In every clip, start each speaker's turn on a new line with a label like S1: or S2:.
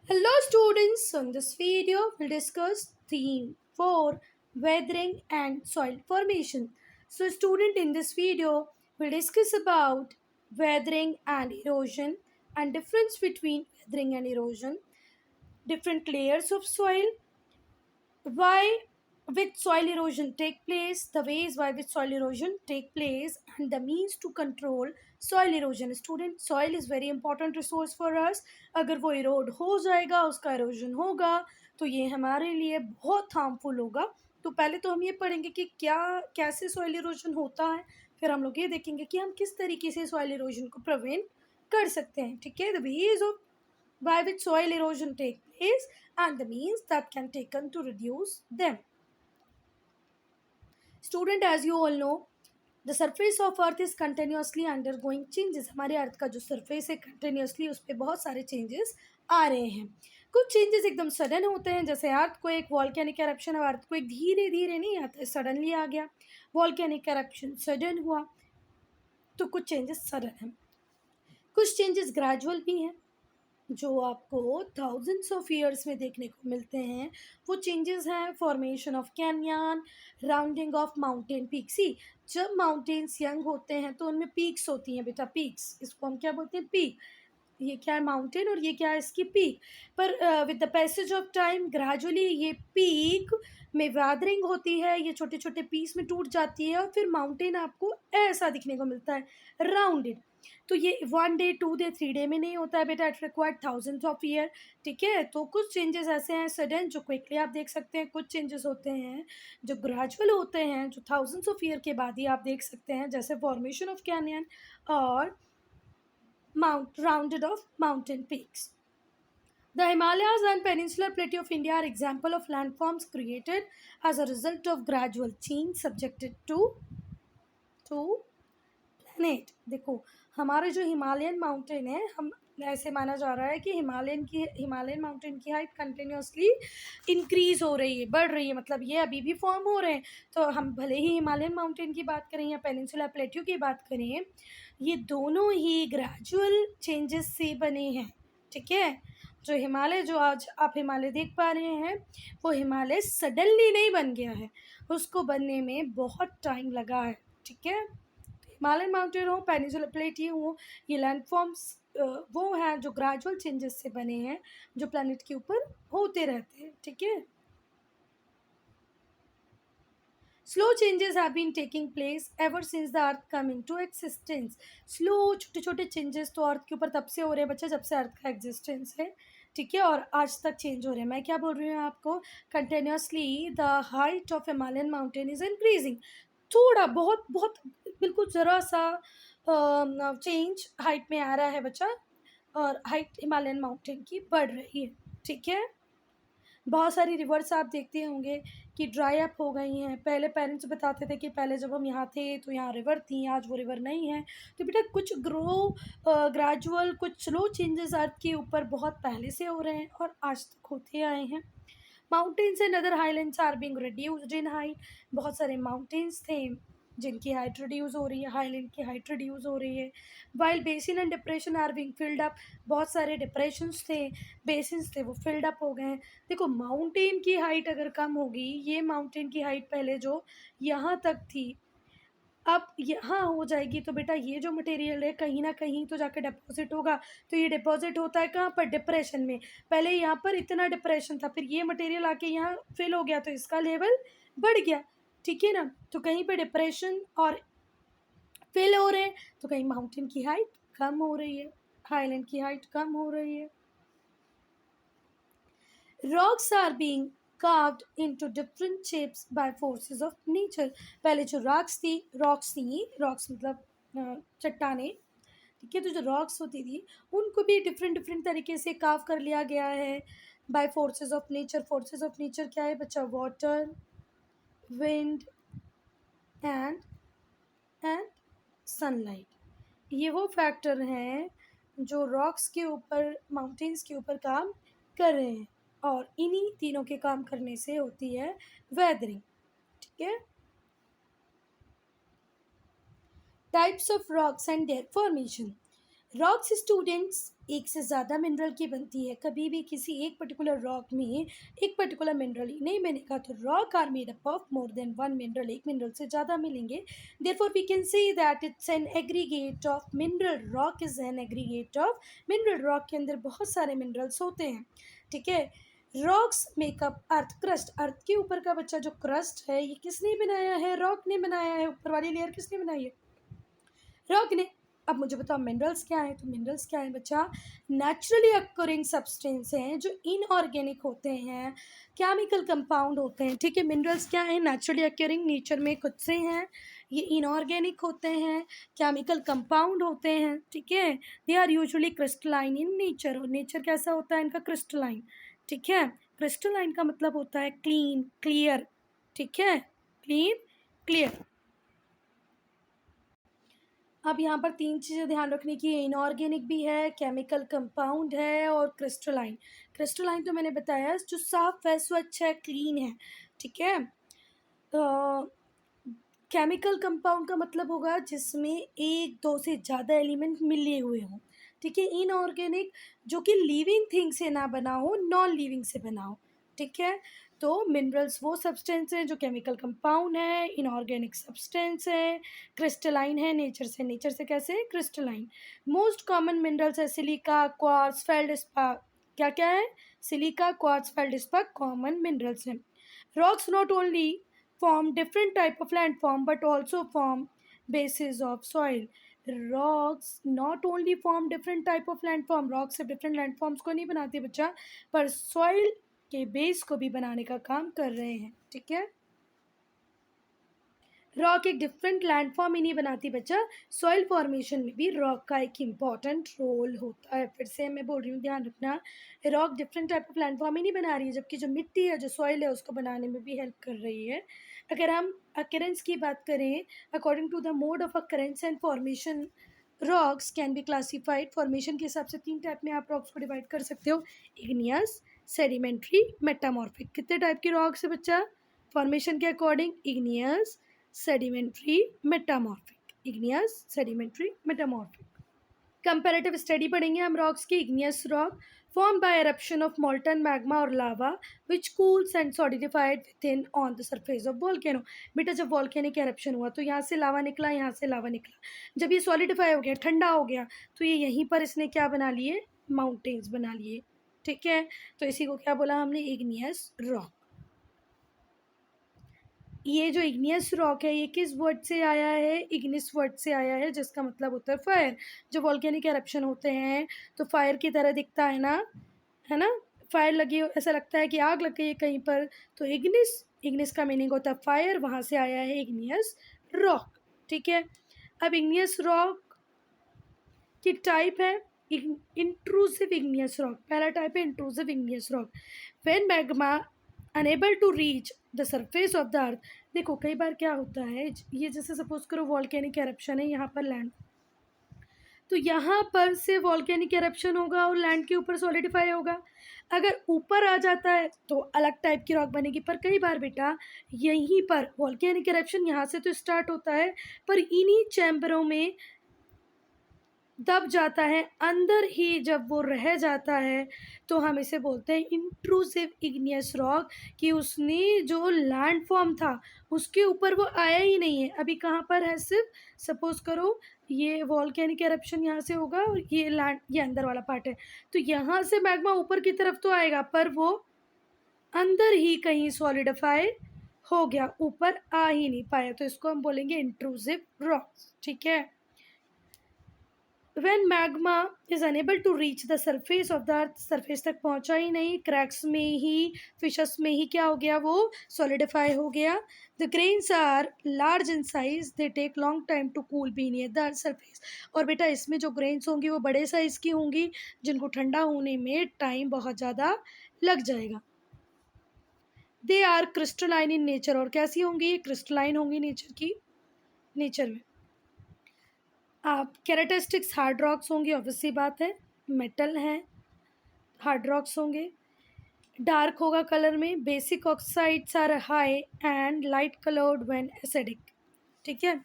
S1: Hello students, in this video we'll discuss theme 4 weathering and soil formation. So student, in this video we'll discuss about weathering and erosion and difference between weathering and erosion, different layers of soil, why which soil erosion take place, the ways why which soil erosion take place, and the means to control soil erosion. Student, soil is very important resource for us. अगर वो erode हो जाएगा, उसका erosion होगा, तो ये हमारे लिए बहुत harmful होगा. तो पहले तो हम ये पढ़ेंगे कि क्या कैसे soil erosion होता है, फिर हम लोग ये देखेंगे कि हम किस तरीके से soil erosion को prevent कर सकते हैं. ठीक है, the ways of by which soil erosion take place and the means that can taken to reduce them. Student, as you all know, the surface of earth is continuously undergoing changes. हमारे अर्थ का जो surface है continuously उस पर बहुत सारे changes आ रहे हैं. कुछ changes एकदम sudden होते हैं, जैसे earthquake, volcanic eruption. अब earthquake धीरे धीरे नहीं आता है, suddenly आ गया. volcanic eruption sudden हुआ. तो कुछ changes sudden हैं, कुछ changes gradual भी हैं जो आपको थाउजेंड्स ऑफ ईयर्स में देखने को मिलते हैं. वो चेंजेस हैं formation of canyon, rounding of mountain peak. See, जब माउंटेन्स यंग होते हैं तो उनमें पीक्स होती हैं बेटा, पीक्स. इसको हम क्या बोलते हैं? पीक. ये क्या है? माउंटेन. और ये क्या है? इसकी पीक. पर with the passage of time gradually ये पीक में वैदरिंग होती है, ये छोटे छोटे पीस में टूट जाती है और फिर माउंटेन आपको ऐसा दिखने को मिलता है, राउंडेड. तो ये 1 डे 2 डे 3 डे में नहीं होता है बेटा, it required thousands of year. ठीक है, तो कुछ चेंजेस ऐसे हैं सडन जो क्विकली आप देख सकते हैं, कुछ चेंजेस होते हैं जो ग्रेजुअल होते हैं, जो थाउजेंड्स ऑफ ईयर के बाद ही आप देख सकते हैं, जैसे फॉर्मेशन ऑफ कैनियन और rounded off mountain peaks. The Himalayas and Peninsular Plateau of India are example of landforms created as a result of gradual change subjected to planet. देखो, हमारे जो हिमालयन माउंटेन है, हम ऐसे माना जा रहा है कि हिमालयन माउंटेन की हाइट कंटिन्यूसली इंक्रीज हो रही है, बढ़ रही है. मतलब ये अभी भी फॉर्म हो रहे हैं. तो हम भले ही हिमालयन माउंटेन की बात करें या पेनिनसुला प्लेट्यू की बात करें, ये दोनों ही ग्रेजुअल चेंजेस से बने हैं. ठीक है, जो हिमालय, जो आज आप हिमालय देख पा रहे हैं, वो हिमालय सडनली नहीं बन गया है, उसको बनने में बहुत टाइम लगा है. ठीक है, हिमालयन माउंटेन हो, पेनिनसुला प्लेट्यू हो, ये लैंडफॉर्म्स वो हैं जो ग्रेजुअल चेंजेस से बने हैं, जो प्लैनेट के ऊपर होते रहते हैं. ठीक है, slow changes have been taking place ever since the earth come into existence. Slow छोटे छोटे चेंजेस तो अर्थ के ऊपर तब से हो रहे हैं बच्चे, जब से अर्थ का एग्जिस्टेंस है. ठीक है, और आज तक चेंज हो रहे हैं. मैं क्या बोल रही हूँ आपको? Continuously the height of Himalayan mountain is increasing. थोड़ा बहुत बहुत बिल्कुल ज़रा सा चेंज हाइट में आ रहा है बच्चा, और हाइट हिमालयन माउंटेन की बढ़ रही है. ठीक है, बहुत सारी रिवर्स आप देखते होंगे कि ड्राई अप हो गई हैं. पहले पेरेंट्स बताते थे कि पहले जब हम यहाँ थे तो यहाँ रिवर थी, आज वो रिवर नहीं है. तो बेटा कुछ ग्रेजुअल, कुछ स्लो चेंजेस अर्थ के ऊपर बहुत पहले से हो रहे हैं और आज तक होते आए हैं. Mountains and other highlands are being reduced in height. बहुत सारे माउंटेन्स थे जिनकी हाइट रिड्यूस हो रही है, हाईलैंड की हाइट रिड्यूस हो रही है. While basin and depression are being filled up. बहुत सारे डिप्रेशंस थे, बेसिन्स थे, वो फिल्ड अप हो गए हैं. देखो, माउंटेन की हाइट अगर कम होगी, ये माउंटेन की हाइट पहले जो यहाँ तक थी, अब यहाँ हो जाएगी, तो बेटा ये जो मटेरियल है कहीं ना कहीं तो जाकर डिपॉजिट होगा. तो ये डिपॉजिट होता है कहाँ पर? डिप्रेशन में. पहले यहाँ पर इतना डिप्रेशन था, फिर ये मटेरियल आके यहाँ फिल हो गया, तो इसका लेवल बढ़ गया. ठीक है ना, तो कहीं पे डिप्रेशन और फिल हो रहे हैं, तो कहीं माउंटेन की हाइट कम हो रही है, हाईलैंड की हाइट कम हो रही है. Rocks are being carved into different shapes by forces of nature. पहले जो रॉक्स थी, रॉक्स मतलब चट्टाने. ठीक है, तो जो रॉक्स होती थी उनको भी डिफरेंट डिफरेंट तरीके से कार्व कर लिया गया है by forces of nature. Forces of nature क्या है बच्चा? Water, wind and sunlight. ये वो फैक्टर हैं जो रॉक्स के ऊपर, माउंटेन्स के ऊपर काम कर रहे हैं, और इन्हीं तीनों के काम करने से होती है वेदरिंग. ठीक है, types of rocks and there formation. Rocks students एक से ज़्यादा मिनरल की बनती है। कभी भी किसी एक पर्टिकुलर रॉक में एक पर्टिकुलर मिनरल ही नहीं बनेगा। तो rock are made up of more than one mineral, एक मिनरल से ज़्यादा मिलेंगे। Therefore we can say that it's an aggregate of mineral. Rock is an aggregate of mineral. Rock के अंदर बहुत सारे मिनरल्स होते हैं, ठीक है। Rocks makeup earth crust. Earth के ऊपर का बच्चा जो क्रस्ट है, ये किसने बनाया है? रॉक ने बनाया है। ऊपर वाली लेयर किसने बनाई है? रॉक ने। अब मुझे बताओ मिनरल्स क्या है? तो मिनरल्स क्या है बच्चा? नेचुरली अक्योरिंग सब्सटेंस हैं जो इनऑर्गेनिक होते हैं, केमिकल कंपाउंड होते हैं, ठीक है। मिनरल्स क्या है? नेचुरली अक्योरिंग, नेचर में खुद से हैं। ये इनऑर्गेनिक होते हैं, केमिकल कंपाउंड होते हैं, ठीक है। They are usually crystalline in nature. और नेचर कैसा होता है इनका? क्रिस्टलाइन, ठीक है। क्रिस्टलाइन का मतलब होता है क्लीन, क्लियर, ठीक है, क्लीन, क्लियर। अब यहाँ पर तीन चीज़ें ध्यान रखने की है, इनऑर्गेनिक भी है, केमिकल कंपाउंड है और क्रिस्टलाइन। क्रिस्टलाइन तो मैंने बताया जो साफ है, स्वच्छ है, क्लीन है, ठीक है। केमिकल कंपाउंड का मतलब होगा जिसमें एक दो से ज़्यादा एलिमेंट मिले हुए हों, ठीक है। इनऑर्गेनिक जो कि लिविंग थिंग से ना बना हो, नॉन लिविंग से बना हो, ठीक है। तो मिनरल्स वो सब्सटेंस है जो केमिकल कंपाउंड है, इनऑर्गेनिक सब्सटेंस है, क्रिस्टलाइन है नेचर से कैसे? क्रिस्टलाइन। मोस्ट कॉमन मिनरल्स है सिलिका, क्वार्ट्ज, फेल्डस्पार। क्या क्या है? Silica, quartz, feldspar common minerals हैं। Rocks not only form different type of landform but also form bases of soil. Rocks not only form different type of landform, rocks सिर्फ different landforms को नहीं बनाते बच्चा, पर soil के base को भी बनाने का काम कर रहे हैं, ठीक है। रॉक एक डिफरेंट लैंडफॉर्म ही नहीं बनाती बच्चा, सॉइल फॉर्मेशन में भी रॉक का एक इम्पॉर्टेंट रोल होता है। फिर से मैं बोल रही हूँ, ध्यान रखना, rock different type of landform ही नहीं बना रही है, जबकि जो मिट्टी है, जो सॉइल है, उसको बनाने में भी हेल्प कर रही है। अगर हम अकरेंस की बात करें, according to the mode of occurrence and formation, rocks can be classified. Formation के हिसाब से तीन टाइप में आप रॉक्स को डिवाइड कर सकते हो, इग्नियस, सेडिमेंट्री, मेटामॉर्फिक। कितने टाइप की रॉक्स है बच्चा फॉर्मेशन के according? Igneous, sedimentary, metamorphic. Igneous, sedimentary, metamorphic. Comparative study पढ़ेंगे हम रॉक्स की। Igneous rock formed by eruption of molten magma or lava which cools and solidified within on the surface of volcano। बेटा जब volcanic eruption हुआ तो यहाँ से लावा निकला, यहाँ से लावा निकला, जब ये सॉलिडिफाई हो गया, ठंडा हो गया, तो ये यहीं पर इसने क्या बना लिए? माउंटेन्स बना लिए, ठीक है। तो इसी को क्या बोला हमने? Igneous rock. ये जो इग्नियस रॉक है, ये किस वर्ड से आया है? इग्निस वर्ड से आया है, जिसका मतलब होता है फायर। जो वॉल्केनिक एरप्शन होते हैं तो फायर की तरह दिखता है ना, है ना। फायर लगी, ऐसा लगता है कि आग लग गई है कहीं पर, तो इग्निस, इग्निस का मीनिंग होता है फायर, वहाँ से आया है इग्नियस रॉक, ठीक है। अब इग्नियस रॉक की टाइप है इंट्रूसिव इग्नियस रॉक। पहला टाइप है intrusive igneous rock. When magma unable to reach the surface of the earth. देखो कई बार क्या होता है, ये जैसे सपोज करो वॉल्केनिक एरप्शन है, यहाँ पर लैंड, तो यहाँ पर से वॉल्केनिक एरप्शन होगा और लैंड के ऊपर सॉलिडिफाई होगा। अगर ऊपर आ जाता है तो अलग टाइप की रॉक बनेगी। पर कई बार बेटा यहीं पर वॉल्केनिक एरप्शन यहाँ से तो स्टार्ट होता है, पर इन्हीं चैम्बरों में दब जाता है, अंदर ही जब वो रह जाता है, तो हम इसे बोलते हैं इंट्रूसिव इग्नियस रॉक, कि उसने जो लैंडफॉर्म था उसके ऊपर वो आया ही नहीं है। अभी कहाँ पर है? सिर्फ सपोज करो ये वॉल्केनिक एरप्शन यहाँ से होगा और ये लैंड, ये अंदर वाला पार्ट है, तो यहाँ से मैग्मा ऊपर की तरफ तो आएगा, पर वो अंदर ही कहीं सॉलिडिफाई हो गया, ऊपर आ ही नहीं पाया, तो इसको हम बोलेंगे इंट्रूसिव रॉक्स, ठीक है। When magma is unable to reach the surface of the earth, surface तक पहुंचा ही नहीं, क्रैक्स में ही, फिशस में ही क्या हो गया? वो सॉलिडिफाई हो गया। The grains are large in size, they take long time to cool beneath the surface. और बेटा इसमें जो ग्रेन्स होंगी वो बड़े साइज़ की होंगी, जिनको ठंडा होने में टाइम बहुत ज़्यादा लग जाएगा। They are crystalline in nature, और कैसी होंगी? ये क्रिस्टलाइन होंगी नेचर में। आप कैरेक्टरिस्टिक्स हार्ड रॉक्स होंगे, ऑब्वियसली बात है, मेटल हैं, हार्ड रॉक्स होंगे, डार्क होगा कलर में, basic oxides are high and light coloured when acidic, ठीक है।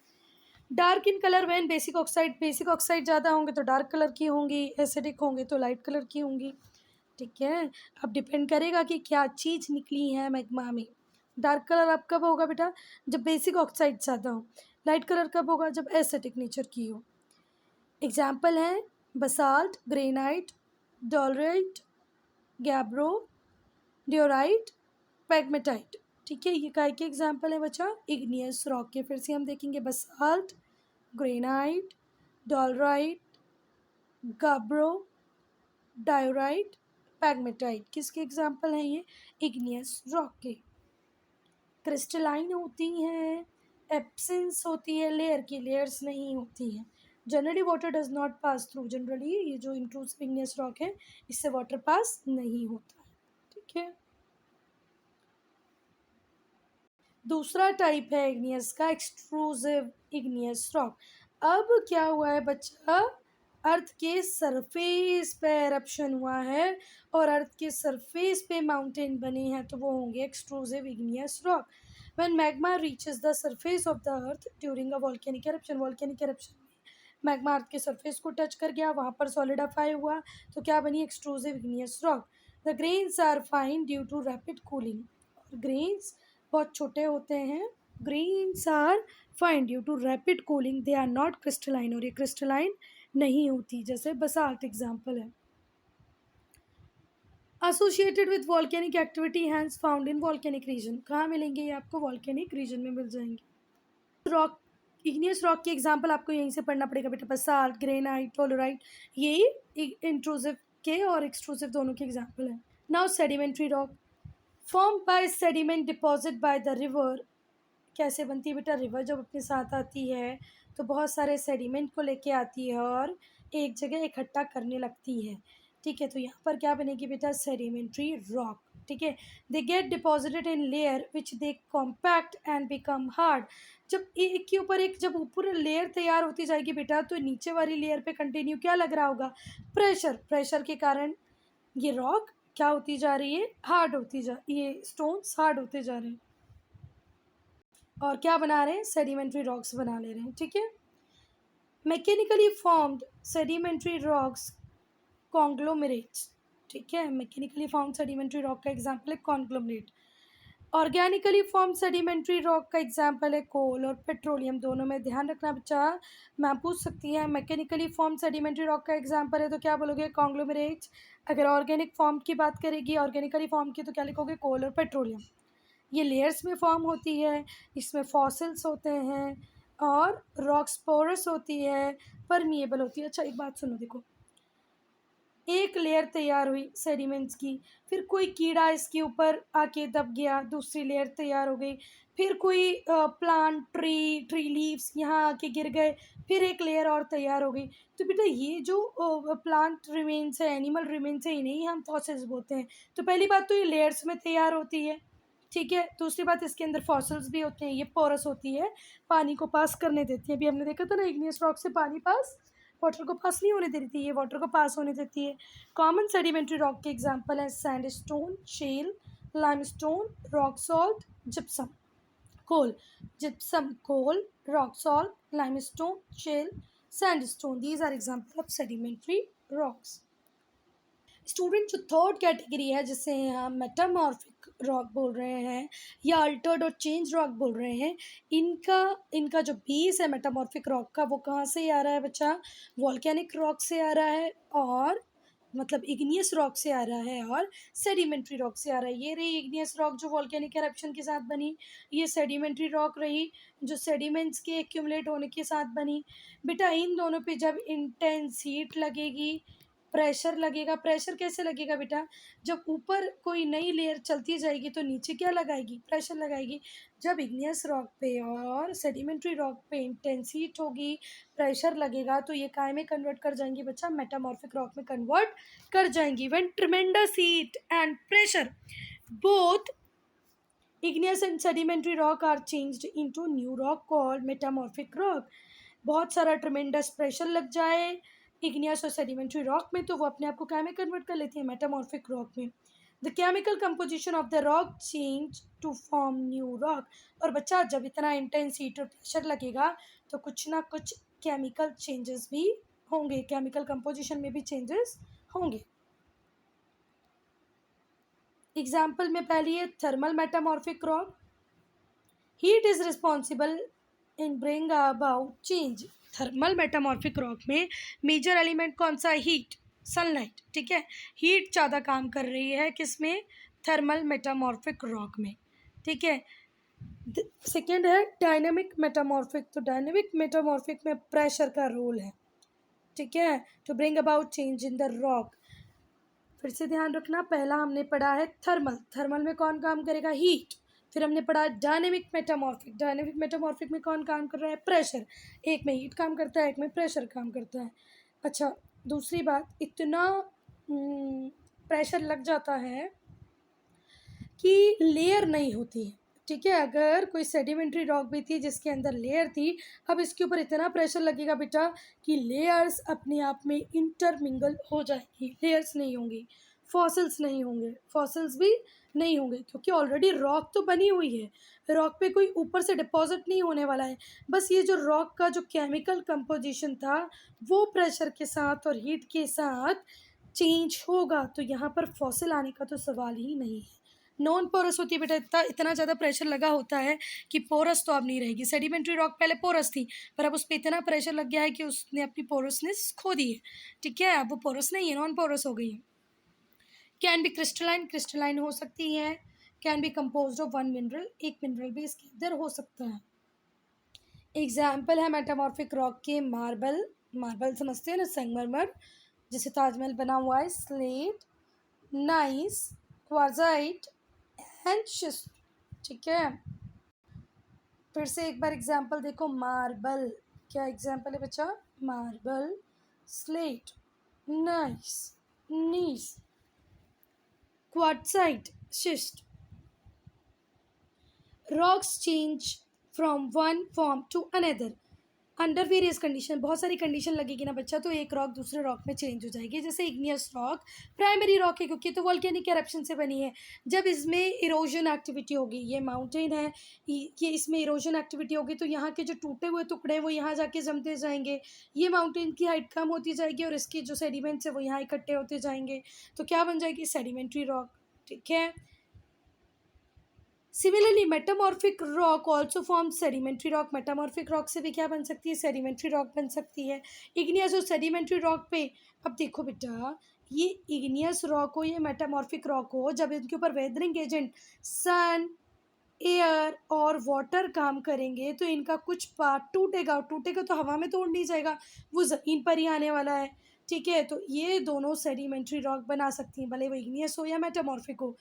S1: Dark in colour when basic oxide ज़्यादा होंगे तो डार्क कलर की होंगी, एसिडिक होंगे तो लाइट कलर की होंगी। ठीक है, अब डिपेंड करेगा कि क्या चीज़ निकली है मैग्मा में। डार्क कलर अब कब होगा बेटा, जब बेसिक ऑक्साइड ज़्यादा हो। लाइट कलर कब होगा, जब एसिडिक नेचर की हो। एग्जाम्पल हैं बसाल्ट, ग्रेनाइट, डोलराइट, गैब्रो, डियोराइट, पैगमेटाइट। ठीक है, ये काय के एग्जाम्पल है बच्चा, इग्नियस रॉक के। फिर से हम देखेंगे बसाल्ट, ग्रेनाइट, डोलराइट, गैब्रो, डायोराइट, पैगमेटाइट। किसके एग्जाम्पल हैं ये, इग्नियस रॉक के। क्रिस्टलाइन होती हैं, एब्सेंस होती है लेयर की, लेयर्स नहीं होती हैं। Generally water does not pass through, generally ये जो इंट्रूसिव इग्नियस रॉक है इससे वाटर पास नहीं होता है। ठीक है, दूसरा टाइप है इग्नियस का, एक्सट्रूसिव इग्नियस रॉक। अब क्या हुआ है बच्चा, अर्थ के सरफेस पे एरप्शन हुआ है और अर्थ के सरफेस पे माउंटेन बने हैं तो वो होंगे extrusive igneous rock. When magma reaches the surface of the earth during a volcanic eruption, volcanic eruption में मैग्मा अर्थ के सरफेस को टच कर गया, वहाँ पर सॉलिडिफाई हुआ तो क्या बनी, extrusive igneous rock. The grains are fine due to rapid cooling, grains बहुत छोटे होते हैं। Grains are fine due to rapid cooling, they are not crystalline, और ये क्रिस्टलाइन नहीं होती, जैसे बसाल्ट एग्जाम्पल है। Associated with volcanic activity hence found in volcanic region, कहाँ मिलेंगे ये आपको, वॉल्केनिक रीजन में मिल जाएंगे। रॉक, इग्नियस रॉक के एग्जाम्पल आपको यहीं से पढ़ना पड़ेगा बेटा, बसाल्ट, ग्रेनाइट, टोलोराइट, ये इंट्रूसिव के और एक्सट्रूसिव दोनों के एग्जाम्पल हैं। Now sedimentary rock, form by sediment deposit by the river. कैसे बनती है बेटा, रिवर जब अपने साथ आती है तो बहुत सारे सेडिमेंट को लेके आती है और एक जगह इकट्ठा करने लगती है। ठीक है, तो यहाँ पर क्या बनेगी बेटा, सेडिमेंट्री रॉक। ठीक है, they get deposited in layer which they compact and become hard. जब एक के ऊपर एक, जब ऊपर लेयर तैयार होती जाएगी बेटा तो नीचे वाली लेयर पे कंटिन्यू क्या लग रहा होगा, प्रेशर। प्रेशर के कारण ये रॉक क्या होती जा रही है, हार्ड होती ये स्टोन्स हार्ड होते जा रहे हैं और क्या बना रहे हैं, सेडिमेंट्री रॉक्स बना ले रहे हैं। ठीक है, mechanically formed sedimentary rocks conglomerates. ठीक है, मैकेनिकली फॉर्म्ड सेडिमेंट्री रॉक का एग्जांपल है conglomerate. Organically form sedimentary rock का एग्जाम्पल है कोल और पेट्रोलियम। दोनों में ध्यान रखना बच्चा, मैं पूछ सकती है मैकेनिकली फॉर्म सेडिमेंट्री रॉक का एग्जाम्पल है तो क्या बोलोगे, कॉन्ग्लोमेरेट्स। अगर ऑर्गेनिक फॉर्म की बात करेगी, ऑर्गेनिकली फॉर्म की, तो क्या लिखोगे, कोल और पेट्रोलियम। ये लेयर्स में फॉर्म होती है, इसमें फॉसिल्स होते हैं और रॉक्स पोरस होती है, परमिएबल होती है। अच्छा एक बात सुनो, देखो एक लेयर तैयार हुई सेडिमेंट्स की, फिर कोई कीड़ा इसके ऊपर आके दब गया, दूसरी लेयर तैयार हो गई, फिर कोई प्लांट, ट्री लीव्स यहाँ आके गिर गए, फिर एक लेयर और तैयार हो गई। तो बेटा ये जो प्लांट रिमेन्स है, एनिमल रिमेन्स है, इन्हें ही हम फॉसिल्स बोलते हैं। तो पहली बात तो ये लेयर्स में तैयार होती है। ठीक है, दूसरी बात इसके अंदर फॉसिल्स भी होते हैं, ये पोरस होती है, पानी को पास करने देती है। अभी हमने देखा था ना, इग्नियस रॉक से पानी पास, वाटर को पास नहीं होने दे रही थी, ये वाटर को पास होने देती है। कॉमन सेडिमेंट्री रॉक के एग्जांपल हैं sandstone, shale, limestone, rock salt, gypsum, coal. Gypsum, coal, rock salt, limestone, shale, sandstone, these are example of sedimentary rocks. Student, जो थर्ड कैटेगरी है जिसे हम मेटामॉर्फिक रॉक बोल रहे हैं या अल्टर्ड और चेंज रॉक बोल रहे हैं, इनका इनका जो बेस है मेटामॉर्फिक रॉक का, वो कहाँ से आ रहा है बच्चा, वॉल्केनिक रॉक से आ रहा है, और मतलब इग्नियस रॉक से आ रहा है और सेडिमेंट्री रॉक से आ रहा है। ये रही इग्नियस रॉक जो वॉल्केनिक एरप्शन के साथ बनी, ये सेडिमेंट्री रॉक रही जो सेडिमेंट्स के एक्यूमुलेट होने के साथ बनी। बेटा इन दोनों पे जब इंटेंस हीट लगेगी, प्रेशर लगेगा। प्रेशर कैसे लगेगा बेटा, जब ऊपर कोई नई लेयर चलती जाएगी तो नीचे क्या लगाएगी, प्रेशर लगाएगी। जब इग्नियस रॉक पे और सेडिमेंट्री रॉक पे इंटेंस हीट होगी, प्रेशर लगेगा, तो ये काय में कन्वर्ट कर जाएंगी बच्चा, मेटामॉर्फिक रॉक में कन्वर्ट कर जाएंगी। When tremendous heat and pressure both igneous and sedimentary rock are changed into new rock called metamorphic rock। बहुत सारा ट्रमेंडस प्रेशर लग जाए इग्नियस और सेडिमेंट्री रॉक में तो वो अपने आप को क्या में कन्वर्ट कर लेती है, मेटामॉर्फिक रॉक में। The chemical composition of the rock change to form new rock. और बच्चा जब इतना इंटेंस हीट और प्रेशर लगेगा तो कुछ ना कुछ केमिकल चेंजेस भी होंगे, केमिकल कंपोजिशन में भी चेंजेस होंगे। एग्जाम्पल में पहली है thermal metamorphic rock. Heat is responsible in bring about change. Thermal metamorphic rock में मेजर एलिमेंट कौन सा? Heat, sunlight. ठीक है, हीट ज़्यादा काम कर रही है किसमें? थर्मल मेटामॉर्फिक रॉक में। ठीक है, सेकेंड है डायनेमिक मेटामॉर्फिक। तो डायनेमिक मेटामॉर्फिक में प्रेशर का रोल है। ठीक है, to bring about change in the rock. फिर से ध्यान रखना, पहला हमने पढ़ा है थर्मल। थर्मल में कौन काम करेगा? हीट। फिर हमने पढ़ा डायनेमिक मेटामॉर्फिक। डायनेमिक मेटामॉर्फिक में कौन काम कर रहा है? प्रेशर। एक में हीट काम करता है, एक में प्रेशर काम करता है। अच्छा, दूसरी बात, इतना प्रेशर लग जाता है कि लेयर नहीं होती है। ठीक है, अगर कोई सेडिमेंट्री रॉक भी थी जिसके अंदर लेयर थी, अब इसके ऊपर इतना प्रेशर लगेगा बेटा कि लेयर्स अपने आप में इंटरमिंगल हो जाएगी। लेयर्स नहीं होंगी, फॉसिल्स नहीं होंगे, फॉसिल्स भी नहीं होंगे, क्योंकि ऑलरेडी रॉक तो बनी हुई है। रॉक पे कोई ऊपर से डिपॉजिट नहीं होने वाला है। बस ये जो रॉक का जो केमिकल कंपोजिशन था वो प्रेशर के साथ और हीट के साथ चेंज होगा, तो यहाँ पर फॉसिल आने का तो सवाल ही नहीं है। नॉन पोरस होती है बेटा, इतना ज़्यादा प्रेशर लगा होता है कि पोरस तो अब नहीं रहेगी। सेडिमेंट्री रॉक पहले पोरस थी, पर अब उस पर इतना प्रेशर लग गया है कि उसने अपनी पोरसनेस खो दी है। ठीक है, अब वो पोरस नहीं है, नॉन पोरस हो गई है। कैन बी क्रिस्टलाइन, क्रिस्टलाइन हो सकती है। Can be compose of one mineral, एक मिनरल भी इसके अंदर हो सकता है। एग्जाम्पल है मेटामॉर्फिक रॉक के मार्बल। मार्बल समझते हैं ना, संगमरमर, जिसे ताजमहल बना हुआ है। Slate, gneiss, quartzite and schist. ठीक है, फिर से एक बार एग्जाम्पल देखो। मार्बल, क्या एग्जाम्पल है बच्चा? Marble, slate, gneiss, gneiss, quartzite, schist. Rocks change from one form to another under various condition. बहुत सारी कंडीशन लगेगी ना बच्चा, तो एक रॉक दूसरे रॉक में चेंज हो जाएगी। जैसे इग्नियस रॉक प्राइमरी रॉक है क्योंकि तो वॉल्केनिक एरप्शन से बनी है। जब इसमें इरोजन एक्टिविटी होगी, ये माउंटेन है, ये इसमें इरोजन एक्टिविटी होगी तो यहाँ के जो टूटे हुए टुकड़े हैं वो यहाँ जाके जमते जाएंगे। ये माउंटेन की हाइट कम होती जाएगी और इसकी जो सेडिमेंट्स है वो यहाँ इकट्ठे होते जाएंगे, तो क्या बन जाएगी? Sedimentary rock. ठीक है, similarly metamorphic rock also form sedimentary rock. Metamorphic rock से भी क्या बन सकती है? सेडिमेंट्री रॉक बन सकती है। इग्नियस और सेडिमेंट्री रॉक पे, अब देखो बेटा, ये इग्नियस रॉक हो, ये मेटामॉर्फिक रॉक हो, जब इनके ऊपर वेदरिंग एजेंट सन, एयर और वाटर काम करेंगे तो इनका कुछ पार्ट टूटेगा। टूटेगा तो हवा में तो उड़ नहीं जाएगा, वो ज़मीन पर ही आने वाला है। ठीक है, तो ये दोनों सेडिमेंट्री रॉक बना सकती हैं, भले वो इग्नियस हो या मेटामॉर्फिक हो।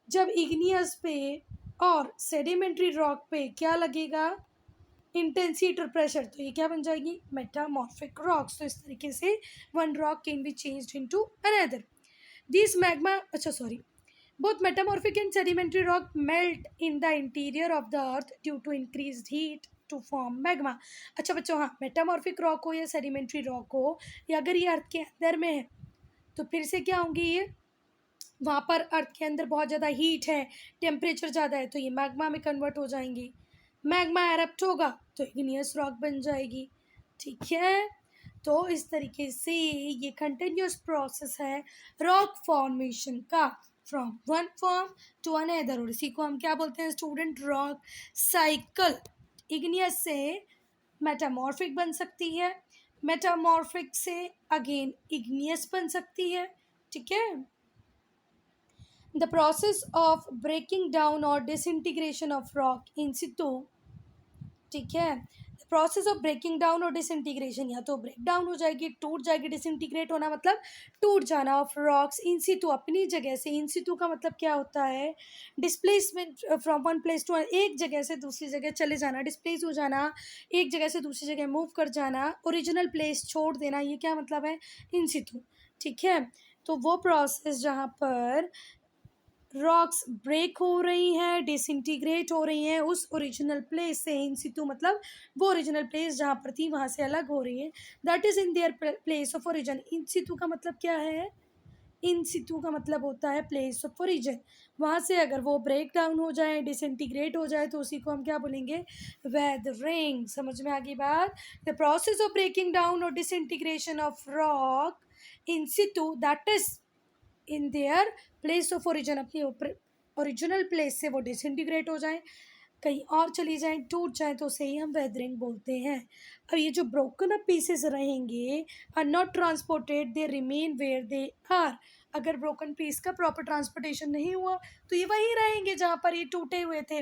S1: जब इग्नियस पे और सेडिमेंट्री रॉक पे क्या लगेगा? इंटेंसिटी और प्रेशर, तो ये क्या बन जाएगी? Metamorphic rocks. तो इस तरीके से one rock can be changed into another. This magma, अच्छा sorry, both metamorphic and sedimentary rock melt in the interior of the earth due to increased heat to form magma। अच्छा बच्चों, हाँ, metamorphic rock हो या sedimentary rock हो, या अगर ये अर्थ के अंदर में है तो फिर से क्या होंगी? ये वहाँ पर अर्थ के अंदर बहुत ज़्यादा हीट है, टेम्परेचर ज़्यादा है, तो ये मैग्मा में कन्वर्ट हो जाएंगी। मैग्मा एरप्ट होगा तो इग्नियस रॉक बन जाएगी। ठीक है, तो इस तरीके से ये कंटिन्यूस प्रोसेस है रॉक फॉर्मेशन का, from one form to another, और इसी को हम क्या बोलते हैं स्टूडेंट? Rock cycle. इग्नियस से मेटामॉर्फिक बन सकती है, मेटामॉर्फिक से अगेन इग्नियस बन सकती है। ठीक है, the process of breaking down or disintegration of rock in situ। ठीक है, the process of breaking down और disintegration, या तो ब्रेक डाउन हो जाएगी, टूट जाएगी। डिसइंटीग्रेट होना मतलब टूट जाना। ऑफ रॉक्स इन सितु, अपनी जगह से। इन सितु का मतलब क्या होता है? Displacement from one place to, एक जगह से दूसरी जगह चले जाना, डिस्प्लेस हो जाना, एक जगह से दूसरी जगह मूव कर जाना, ओरिजिनल प्लेस छोड़ देना, ये क्या मतलब है? इन सितु। ठीक है, तो वो प्रोसेस जहाँ पर रॉक्स ब्रेक हो रही हैं, डिसइंटीग्रेट हो रही हैं उस ओरिजिनल प्लेस से। इन सितु मतलब वो ओरिजिनल प्लेस जहाँ पर थी वहाँ से अलग हो रही है, that is in their place of origin. In situ का मतलब क्या है? इन सितु का मतलब होता है प्लेस ऑफ ओरिजिन। वहाँ से अगर वो ब्रेक डाउन हो जाए, डिसइंटीग्रेट हो जाए, तो उसी को हम क्या बोलेंगे? वेदरिंग। समझ में आ गई बात? The process of breaking down और disintegration of rock in situ that is in their place of origin, अपनी ओरिजिनल प्लेस से वो डिसइंटीग्रेट हो जाए, कहीं और चली जाएं, टूट जाएं, तो उसे ही हम वेदरिंग बोलते हैं। अब ये जो ब्रोकन अप पीसेस रहेंगे are not transported, they remain where they are. अगर ब्रोकन पीस का प्रॉपर ट्रांसपोर्टेशन नहीं हुआ तो ये वहीं रहेंगे जहाँ पर ये टूटे हुए थे।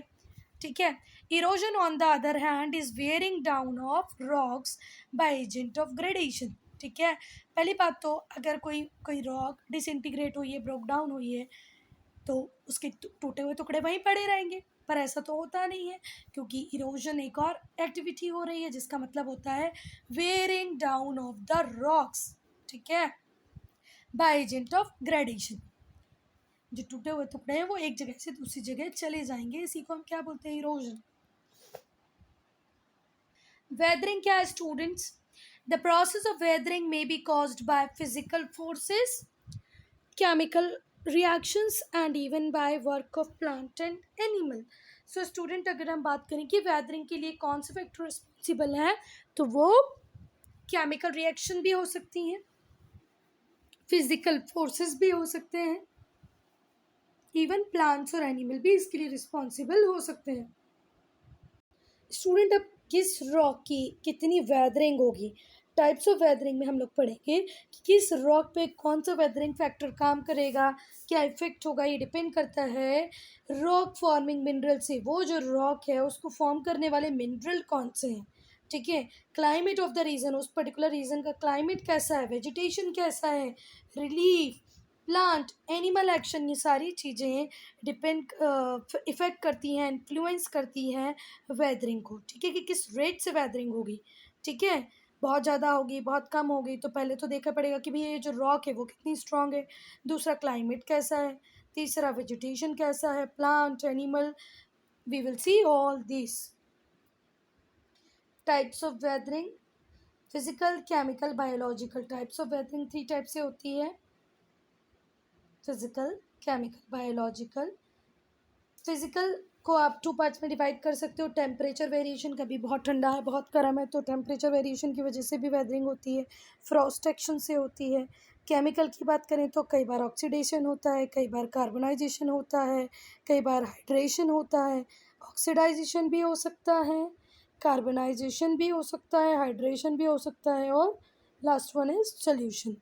S1: ठीक है। Erosion on the other hand is wearing down of rocks by agent of gradation. ठीक है। पहली बात तो अगर कोई कोई रॉक डिसइंटीग्रेट हुई है, ब्रोक डाउन हुई है, तो उसके टूटे हुए टुकड़े वहीं पड़े रहेंगे। पर ऐसा तो होता नहीं है, क्योंकि इरोजन एक और एक्टिविटी हो रही है जिसका मतलब होता है wearing down of the rocks. ठीक है, बाय एजेंट ऑफ ग्रेडेशन। जो टूटे हुए टुकड़े हैं वो एक जगह से दूसरी जगह चले जाएंगे, इसी को हम क्या बोलते हैं? इरोजन। वेदरिंग क्या है students? The process of weathering may be caused by physical forces, chemical reactions and even by work of plant and animal. So student, अगर हम बात करें कि वेदरिंग के लिए कौन से फैक्टर रिस्पॉन्सिबल है, तो वो केमिकल रिएक्शन भी हो सकती हैं, फिजिकल फोर्सेस भी हो सकते हैं, इवन प्लांट्स और एनिमल भी इसके लिए रिस्पॉन्सिबल हो सकते हैं। स्टूडेंट, अब किस रॉक की कितनी वेदरिंग होगी, टाइप्स ऑफ वेदरिंग में हम लोग पढ़ेंगे कि किस रॉक पे कौन सा वेदरिंग फैक्टर काम करेगा, क्या इफेक्ट होगा। ये डिपेंड करता है रॉक फॉर्मिंग मिनरल से। वो जो रॉक है उसको फॉर्म करने वाले मिनरल कौन से हैं। ठीक है। क्लाइमेट ऑफ द रीजन, उस पर्टिकुलर रीजन का क्लाइमेट कैसा है, वेजिटेशन कैसा है, रिलीफ, प्लांट, एनिमल एक्शन, ये सारी चीज़ें डिपेंड इफ़ेक्ट करती हैं, इन्फ्लुएंस करती हैं वेदरिंग को। ठीक है, कि किस रेट से वेदरिंग होगी। ठीक है, बहुत ज़्यादा होगी, बहुत कम होगी, तो पहले तो देखना पड़ेगा कि भाई ये जो रॉक है वो कितनी स्ट्रांग है। दूसरा, क्लाइमेट कैसा है। तीसरा, वेजिटेशन कैसा है, plant, animal. We will see all this. Types of weathering, physical, chemical, biological. Types of weathering 3 type से होती है: फिजिकल, केमिकल, बायोलॉजिकल। फिजिकल को आप 2 पार्ट्स में डिवाइड कर सकते हो। टेम्परेचर वेरिएशन, कभी बहुत ठंडा है बहुत गर्म है, तो टेम्परेचर वेरिएशन की वजह से भी वेदरिंग होती है। फ्रॉस्ट एक्शन से होती है। केमिकल की बात करें तो कई बार ऑक्सीडेशन होता है, कई बार कार्बनाइजेशन होता है, कई बार हाइड्रेशन होता है। ऑक्सीडाइजेशन भी हो सकता है, कार्बनाइजेशन भी हो सकता है, हाइड्रेशन भी हो सकता है, और last one is solution.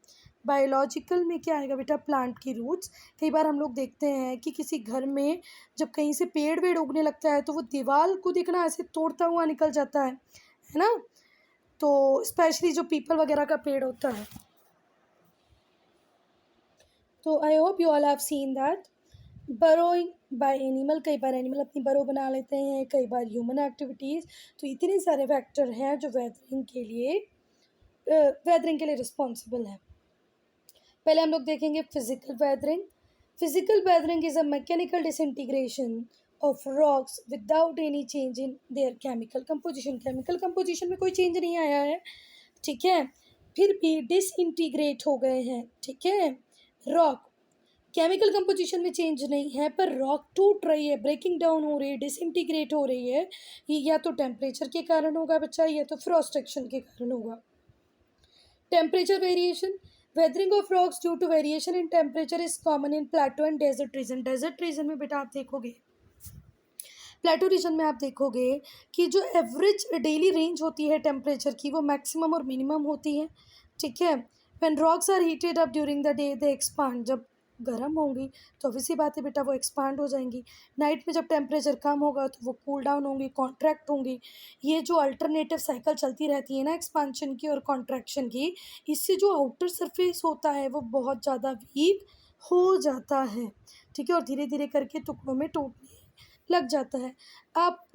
S1: Biological में क्या आएगा बेटा? प्लांट की रूट्स। कई बार हम लोग देखते हैं कि किसी घर में जब कहीं से पेड़ वेड़ उगने लगता है तो वो दीवार को देखना ऐसे तोड़ता हुआ निकल जाता है ना? तो स्पेशली जो पीपल वगैरह का पेड़ होता है। तो I hope you all have seen that burrowing by animal, कई बार एनिमल अपनी बरो बना लेते हैं, कई बार ह्यूमन एक्टिविटीज़। तो इतने सारे फैक्टर हैं जो वेदरिंग के लिए रिस्पॉन्सिबल हैं। पहले हम लोग देखेंगे physical weathering. Physical weathering is a mechanical disintegration of rocks without any change in their chemical composition. Chemical composition में कोई चेंज नहीं आया है, ठीक है, फिर भी डिसइंटीग्रेट हो गए हैं। ठीक है, रॉक केमिकल कंपोजिशन में चेंज नहीं है, पर रॉक टूट रही है, ब्रेकिंग डाउन हो रही है, डिसइंटीग्रेट हो रही है। ये या तो टेम्परेचर के कारण होगा बच्चा, या तो फ्रॉस्ट एक्शन के कारण होगा। Temperature variation, weathering of rocks due to variation in temperature is common in plateau and desert region। desert region में बेटा आप देखोगे, प्लेटो रीजन में आप देखोगे कि जो एवरेज डेली रेंज होती है टेम्परेचर की, वो मैक्सिमम और मिनिमम होती है। ठीक है, when rocks are heated up during the day they expand. जब गर्म होंगी तो ऑब्वियसली बात है बेटा वो एक्सपांड हो जाएंगी। नाइट में जब टेम्परेचर कम होगा तो वो कूल डाउन होंगी, कॉन्ट्रैक्ट होंगी। ये जो अल्टरनेटिव साइकिल चलती रहती है ना एक्सपांशन की और कॉन्ट्रैक्शन की, इससे जो आउटर सरफेस होता है वो बहुत ज़्यादा वीक हो जाता है। ठीक है, और धीरे धीरे करके टुकड़ों में टूटने लग जाता है। आप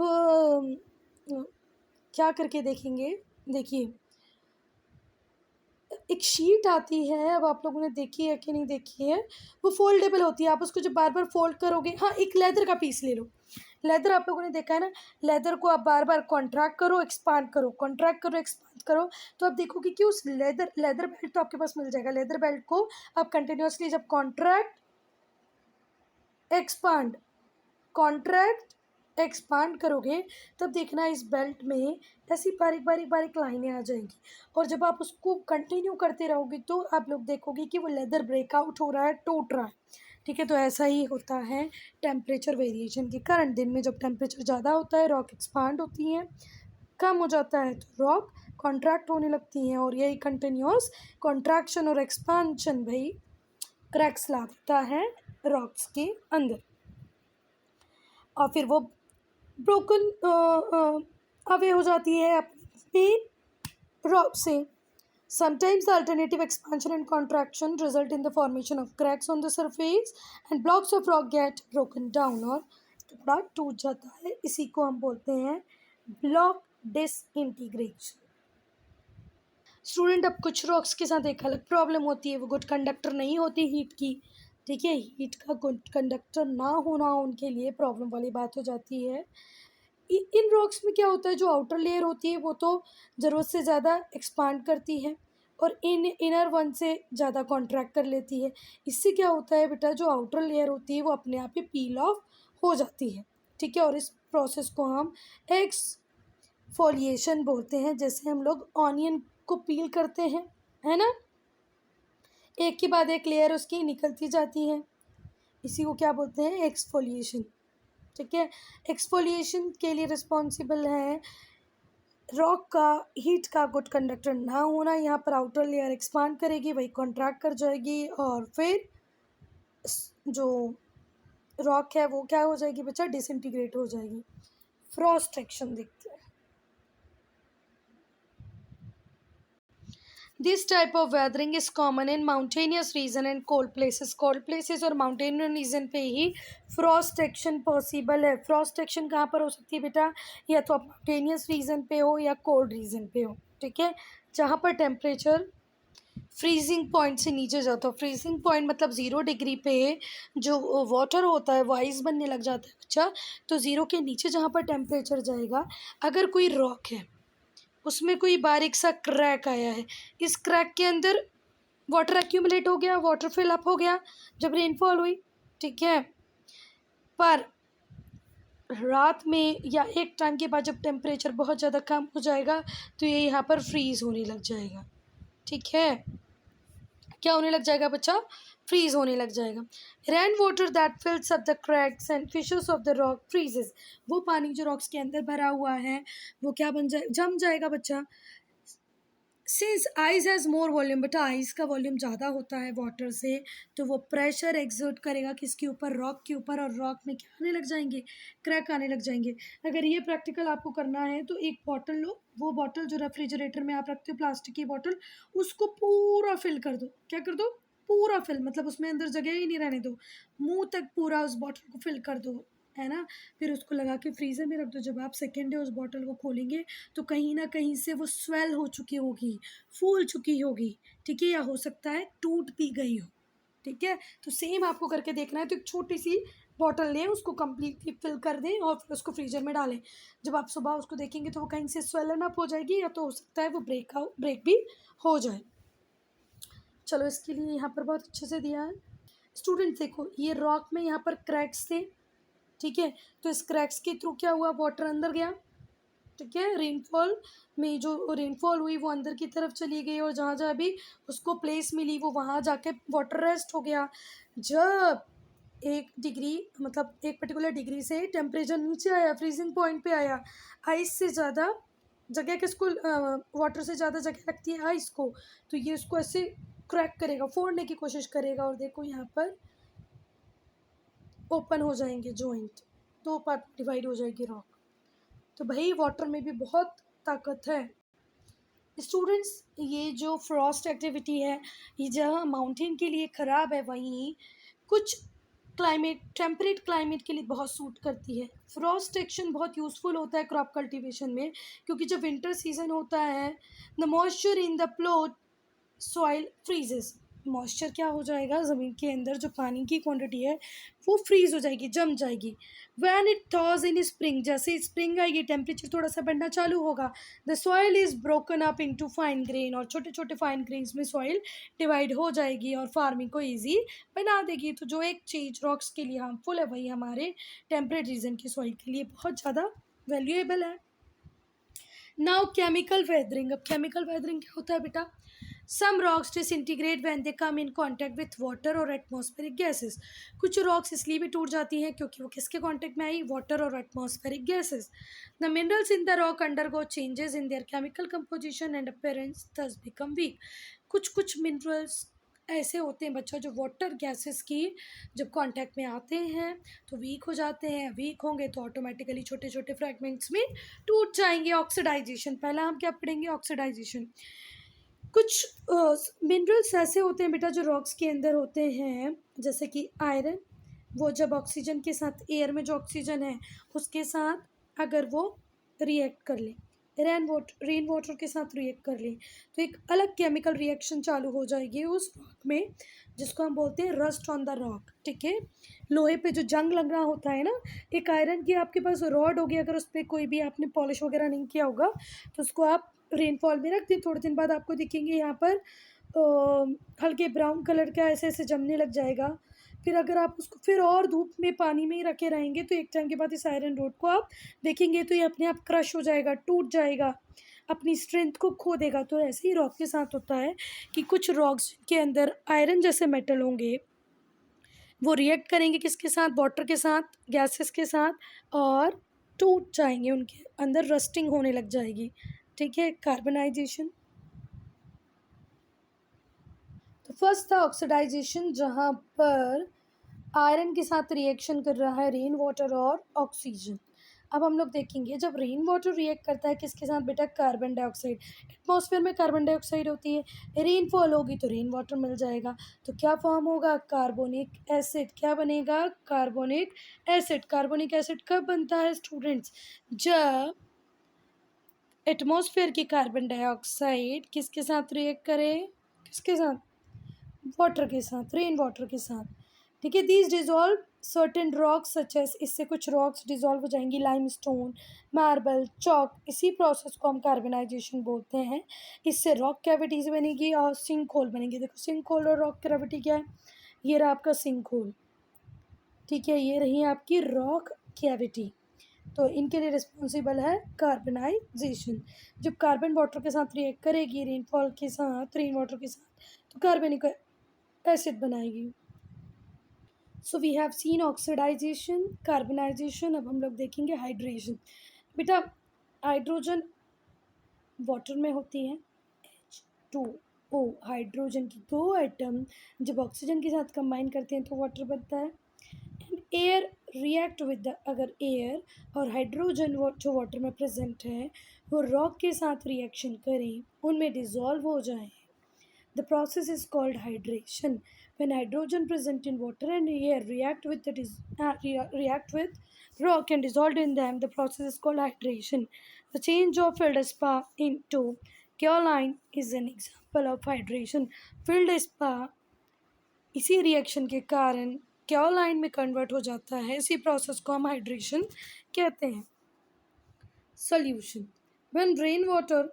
S1: क्या करके देखेंगे, देखिए एक शीट आती है, अब आप लोगों ने देखी है कि नहीं देखी है, वो फोल्डेबल होती है। आप उसको जब बार बार फोल्ड करोगे, हाँ एक लेदर का पीस ले लो, लेदर आप लोगों ने देखा है ना, लेदर को आप बार बार कॉन्ट्रैक्ट करो, एक्सपांड करो, कॉन्ट्रैक्ट करो, एक्सपांड करो, तो आप देखोगे कि उस लेदर बेल्ट तो आपके पास मिल जाएगा। लेदर बेल्ट को आप कंटिन्यूसली जब कॉन्ट्रैक्ट एक्सपांड कॉन्ट्रैक्ट एक्सपांड करोगे, तब देखना इस बेल्ट में ऐसी बारीक बारीक बारीक लाइनें आ जाएंगी। और जब आप उसको कंटिन्यू करते रहोगे तो आप लोग देखोगे कि वो लेदर ब्रेकआउट हो रहा है, टूट रहा है। ठीक है, तो ऐसा ही होता है टेम्परेचर वेरिएशन के कारण। दिन में जब टेम्परेचर ज़्यादा होता है, रॉक एक्सपांड होती हैं, कम हो जाता है तो रॉक कॉन्ट्रैक्ट होने लगती हैं, और यही कंटिन्यूस कॉन्ट्रैक्शन और एक्सपांशन भाई क्रैक्स ला देता है रॉक्स के अंदर, और फिर वो ब्रोकन अवे हो जाती है अपनी रॉक से। Sometimes the alternative expansion and contraction result in the formation of cracks on the surface and blocks of rock get broken down, और टुकड़ा टूट जाता है। इसी को हम बोलते हैं ब्लॉक डिसइंटीग्रेशन। स्टूडेंट, अब कुछ रॉक्स के साथ एक अलग प्रॉब्लम होती है, वो गुड कंडक्टर नहीं होती हीट की। ठीक है, हीट का गुड कंडक्टर ना होना उनके लिए प्रॉब्लम वाली बात हो जाती है। इन रॉक्स में क्या होता है, जो आउटर लेयर होती है वो तो ज़रूरत से ज़्यादा एक्सपांड करती है और इनर वन से ज़्यादा कॉन्ट्रैक्ट कर लेती है। इससे क्या होता है बेटा, जो आउटर लेयर होती है वो अपने आप ही पील ऑफ हो जाती है। ठीक है, और इस प्रोसेस को हम एक्सफोलिएशन बोलते हैं। जैसे हम लोग ऑनियन को पील करते हैं, है ना, एक के बाद एक लेयर उसकी निकलती जाती है, इसी को क्या बोलते हैं, एक्सफोलिएशन। ठीक है, एक्सफोलिएशन के लिए रिस्पॉन्सिबल है रॉक का हीट का गुड कंडक्टर ना होना। यहाँ पर आउटर लेयर एक्सपांड करेगी, वही कॉन्ट्रैक्ट कर जाएगी, और फिर जो रॉक है वो क्या हो जाएगी बच्चा, डिसइंटीग्रेट हो जाएगी। फ्रॉस्ट एक्शन देखते हैं। This type of weathering is common in mountainous region and cold places और माउंटेनियस रीजन पे ही फ्रॉस्ट एक्शन पॉसिबल है। फ्रॉस्ट एक्शन कहाँ पर हो सकती है बेटा, या तो आप माउंटेनियस रीजन पे हो या कोल्ड रीजन पे हो। ठीक है, जहाँ पर टेम्परेचर फ्रीजिंग पॉइंट से नीचे जाता है। फ्रीजिंग पॉइंट मतलब 0 डिग्री पे जो वाटर होता है वो आइस बनने लग जाता है बच्चा। तो 0 के नीचे जहाँ पर टेम्परेचर जाएगा, अगर कोई रॉक है उसमें कोई बारीक सा क्रैक आया है, इस क्रैक के अंदर वाटर एक्यूमुलेट हो गया, वाटर फिल अप हो गया जब रेनफॉल हुई। ठीक है, पर रात में या एक टाइम के बाद जब टेम्परेचर बहुत ज़्यादा कम हो जाएगा तो ये यहाँ पर फ्रीज होने लग जाएगा। ठीक है, क्या होने लग जाएगा बच्चा, फ्रीज होने लग जाएगा। Rain water that fills up the cracks and fissures of the rock freezes, वो पानी जो रॉक्स के अंदर भरा हुआ है वो क्या बन जाए, जम जाएगा बच्चा। Since ice has more volume, बेटा आइस का वॉल्यूम ज़्यादा होता है वाटर से, तो वो प्रेशर एक्सर्ट करेगा किसके ऊपर, रॉक के ऊपर, और रॉक में क्या आने लग जाएंगे, क्रैक आने लग जाएंगे। अगर ये प्रैक्टिकल आपको करना है तो एक बॉटल लो, वो बॉटल जो रेफ्रिजरेटर में आप रखते हो प्लास्टिक की बॉटल, उसको पूरा फिल कर दो। क्या कर दो, पूरा फिल, मतलब उसमें अंदर जगह ही नहीं रहने दो, मुंह तक पूरा उस बॉटल को फिल कर दो, है ना। फिर उसको लगा के फ्रीज़र में रख दो। जब आप सेकेंड डे उस बॉटल को खोलेंगे तो कहीं ना कहीं से वो स्वेल हो चुकी होगी, फूल चुकी होगी। ठीक है, या हो सकता है टूट भी गई हो। ठीक है, तो सेम आपको करके देखना है। तो एक छोटी सी बॉटल लें, उसको कम्प्लीटली फिल कर दें और फिर उसको फ्रीजर में डालें। जब आप सुबह उसको देखेंगे तो वो कहीं से स्वेलन अप हो जाएगी, या तो हो सकता है वो ब्रेक भी हो जाए। चलो, इसके लिए यहाँ पर बहुत अच्छे से दिया है। स्टूडेंट देखो, ये रॉक में यहाँ पर क्रैक्स थे। ठीक है, तो इस क्रैक्स के थ्रू क्या हुआ, वाटर अंदर गया। ठीक है, रेनफॉल में जो रेनफॉल हुई वो अंदर की तरफ चली गई, और जहाँ जहाँ भी उसको प्लेस मिली वो वहाँ जाके वाटर रेस्ट हो गया। जब 1 डिग्री मतलब एक पर्टिकुलर डिग्री से टेम्परेचर नीचे आया, फ्रीजिंग पॉइंट पे आया, आइस से ज़्यादा जगह किसको, वाटर से ज़्यादा जगह लगती है आइस को, तो ये उसको ऐसे क्रैक करेगा, फोड़ने की कोशिश करेगा, और देखो यहाँ पर ओपन हो जाएंगे जॉइंट, 2 पार्ट डिवाइड हो जाएगी रॉक। तो भाई वाटर में भी बहुत ताकत है। स्टूडेंट्स, ये जो फ्रॉस्ट एक्टिविटी है ये जहाँ माउंटेन के लिए ख़राब है, वहीं कुछ क्लाइमेट, टेम्परेट क्लाइमेट के लिए बहुत सूट करती है। फ्रॉस्ट एक्शन बहुत यूज़फुल होता है क्रॉप कल्टीवेशन में, क्योंकि जब विंटर सीजन होता है the moisture in the plot soil freezes, moisture क्या हो जाएगा, ज़मीन के अंदर जो पानी की क्वांटिटी है वो फ्रीज़ हो जाएगी, जम जाएगी। व्हेन इट थॉज इन स्प्रिंग, जैसे स्प्रिंग आएगी टेम्परेचर थोड़ा सा बढ़ना चालू होगा, the soil is broken up into fine grain, और छोटे छोटे फाइन ग्रेन्स में सॉइल डिवाइड हो जाएगी और फार्मिंग को ईजी बना देगी। तो जो एक चीज़ रॉक्स के लिए हार्मफुल है वही हमारे टेम्परेट रीजन की सॉइल के लिए बहुत ज़्यादा वैल्यूएबल है। नाउ केमिकल वेदरिंग, अब केमिकल वेदरिंग क्या होता है बेटा? Some rocks disintegrate when they come in contact with water और एटमॉस्फेरिक गैसेस। कुछ रॉक्स इसलिए भी टूट जाती हैं क्योंकि वो किसके कांटेक्ट में आई? वाटर और atmospheric gases. The minerals in the rock undergo changes in their chemical composition and appearance thus become weak. कुछ कुछ मिनरल्स ऐसे होते हैं बच्चा जो वाटर गैसेस की जब कांटेक्ट में आते हैं तो वीक हो जाते हैं, वीक होंगे तो ऑटोमेटिकली छोटे छोटे फ्रैगमेंट्स में टूट जाएंगे। ऑक्सीडाइजेशन, पहला हम क्या पढ़ेंगे? ऑक्सीडाइजेशन। कुछ मिनरल्स ऐसे होते हैं बेटा जो रॉक्स के अंदर होते हैं, जैसे कि आयरन, वो जब ऑक्सीजन के साथ, एयर में जो ऑक्सीजन है उसके साथ अगर वो रिएक्ट कर ले, रेन वाटर के साथ रिएक्ट कर ले, तो एक अलग केमिकल रिएक्शन चालू हो जाएगी उस रॉक में, जिसको हम बोलते हैं रस्ट ऑन द रॉक। ठीक है, लोहे पे जो जंग लग रहा होता है ना, एक आयरन की आपके पास रॉड होगी, अगर उस पर कोई भी आपने पॉलिश वगैरह नहीं किया होगा तो उसको आप रेनफॉल में रख दें, थोड़े दिन बाद आपको दिखेंगे यहाँ पर हल्के ब्राउन कलर का ऐसे ऐसे जमने लग जाएगा। फिर अगर आप उसको फिर और धूप में पानी में ही रखे रहेंगे तो एक टाइम के बाद इस आयरन रोड को आप देखेंगे तो ये अपने आप क्रश हो जाएगा, टूट जाएगा, अपनी स्ट्रेंथ को खो देगा। तो ऐसे ही रॉक के साथ होता है कि कुछ रॉक्स के अंदर आयरन जैसे मेटल होंगे, वो रिएक्ट करेंगे किसके साथ? वाटर के साथ, गैसेस के साथ, और टूट जाएंगे, उनके अंदर रस्टिंग होने लग जाएगी। ठीक है, कार्बनाइजेशन। तो फर्स्ट था ऑक्सीडाइजेशन, जहाँ पर आयरन के साथ रिएक्शन कर रहा है रेन वाटर और ऑक्सीजन। अब हम लोग देखेंगे जब रेन वाटर रिएक्ट करता है किसके साथ बेटा? Carbon dioxide. एटमॉस्फेयर में कार्बन डाइऑक्साइड होती है, रेनफॉल होगी तो रेन वाटर मिल जाएगा, तो क्या फॉर्म होगा? Carbonic acid. क्या बनेगा? Carbonic acid. कार्बोनिक एसिड कब बनता है स्टूडेंट्स? जब एटमॉस्फेयर की कार्बन डाइऑक्साइड किसके साथ रिएक्ट करे? किसके साथ? वाटर के साथ, रेन वाटर के साथ। ठीक है, these dissolve certain rocks such as, इससे कुछ रॉक्स डिजॉल्व हो जाएंगी, लाइमस्टोन, मार्बल, चॉक। इसी प्रोसेस को हम कार्बनाइजेशन बोलते हैं। इससे रॉक कैविटीज बनेगी और सिंक होल बनेंगे। देखो सिंक होल और रॉक कैविटी क्या है? ये रहा आपका सिंक होल। ठीक है, ये रही आपकी रॉक कैविटी। तो इनके लिए रिस्पॉन्सिबल है कार्बनाइजेशन। जब कार्बन वाटर के साथ रिएक्ट करेगी रेनफॉल के साथ, रेन वाटर के साथ, तो कार्बनिक एसिड बनाएगी। So we have seen oxidization, carbonization. अब हम लोग देखेंगे हाइड्रेशन। बेटा हाइड्रोजन वाटर में होती है, H2O, हाइड्रोजन की दो एटम जब ऑक्सीजन के साथ कंबाइन करते हैं तो वाटर बनता है। And air react with the, अगर एयर और हाइड्रोजन जो वाटर में प्रेजेंट है वो रॉक के साथ रिएक्शन करें, उनमें डिज़ोल्व हो जाए, the process is called hydration. When hydrogen present in water and air react with rock and dissolved in them, the process is called hydration. The change of feldspar into kaolin is an example of hydration. Feldspar इसी reaction के कारण kaolin में convert हो जाता है। इसी process को हम हाइड्रेशन कहते हैं। Solution. When rainwater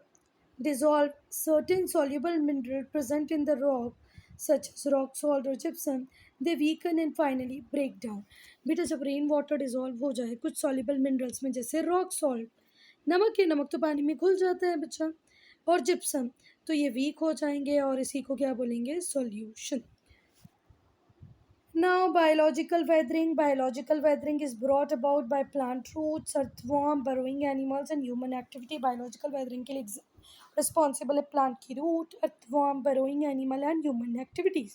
S1: dissolve certain soluble mineral present in the rock such as rock salt or gypsum, they weaken and finally break down. बेटा जब रेन वाटर डिजॉल्व हो जाए कुछ सॉल्युबल मिनरल्स में, जैसे रॉक सॉल्ट, नमक है, नमक तो पानी में घुल जाता है बच्चा, और जिप्सम, तो ये वीक हो जाएंगे और इसी को क्या बोलेंगे? Solution. Now, biological weathering. Biological weathering is brought about by plant roots, earthworm, burrowing animals, and human activity. Biological weathering के लिए responsible है plant की root, earthworm, burrowing animal, and human activities.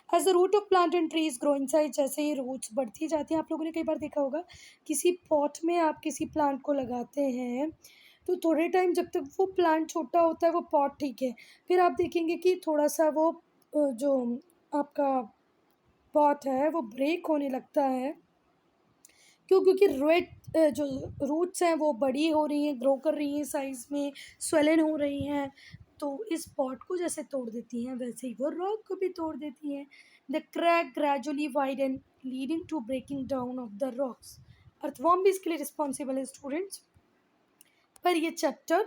S1: As the root of plant and trees grow inside, जैसे ही roots बढ़ती जाती हैं, आप लोगों ने कई बार देखा होगा किसी पॉट में आप किसी प्लांट को लगाते हैं तो थोड़े टाइम जब तक वो प्लांट छोटा होता है वो पॉट ठीक है, फिर आप देखेंगे कि थोड़ा सा वो जो आपका पॉट है वो ब्रेक होने लगता है। क्यों? क्योंकि जो रूट्स हैं वो बड़ी हो रही हैं, ग्रो कर रही हैं, साइज़ में स्वेलन हो रही हैं, तो इस पॉट को जैसे तोड़ देती हैं वैसे ही वो रॉक को भी तोड़ देती हैं। The crack gradually widen leading to breaking down of the rocks. Earthworm भी इसके लिए रिस्पॉन्सिबल है स्टूडेंट्स। पर ये चैप्टर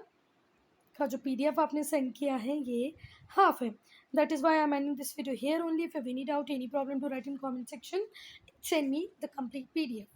S1: का जो PDF आपने सेंड किया है ये हाफ है। That is why I am ending this video here only. If you have any doubt any problem to write in comment section, send me the complete PDF.